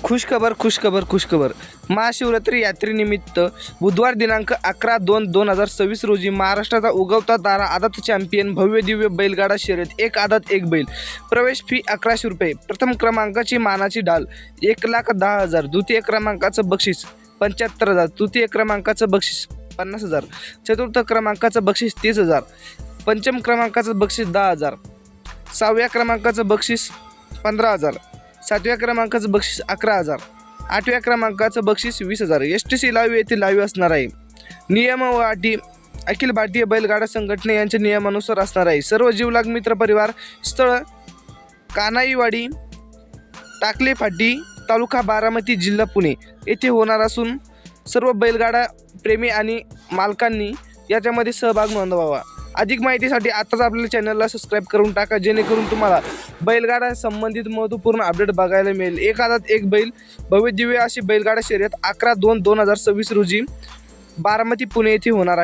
खुशखबर महाशिवरात्री यात्रेनिमित्त बुधवार दिनांक 11/2/2026 रोजी महाराष्ट्राचा उगवता तारा आदत चॅम्पियन भव्य दिव्य बैलगाडा शर्यत एक आदत एक बैल प्रवेश फी 1100 रुपये। प्रथम क्रमांकाची मानाची ढाल 1,10,000, द्वितीय क्रमांकाचं बक्षीस 75,000, तृतीय क्रमांकाचं बक्षीस 50,000, चतुर्थ क्रमांकाचं बक्षीस 30,000, पंचम क्रमांकाचं बक्षीस 10,000, सहाव्या क्रमांकाचं बक्षीस 15,000, सातव्या क्रमांकाचं बक्षीस 11,000, आठव्या क्रमांकाचं बक्षीस 20,000। STC लाईव्ह येथे लाईव्ह असणार आहे। नियम व अटी अखिल भारतीय बैलगाडा संघटने यांच्या नियमानुसार असणार आहे। सर्व जीवलाग मित्र परिवार, स्थळ कानाईवाडी, टाकले फाटी, तालुका बारामती, जिल्हा पुणे येथे होणार असून सर्व बैलगाडा प्रेमी आणि मालकांनी याच्यामध्ये सहभाग नोंदवावा। अधिक माहितीसाठी आताच आपल्या चॅनलला सबस्क्राईब करून टाका, जेणेकरून तुम्हाला बैलगाडा संबंधित महत्त्वपूर्ण अपडेट बघायला मिळेल। एक आदत एक बैल भव्य दिव्य अशी बैलगाडा शर्यत 11/2/2026 रोजी बारामती पुणे येथे होणार आहे।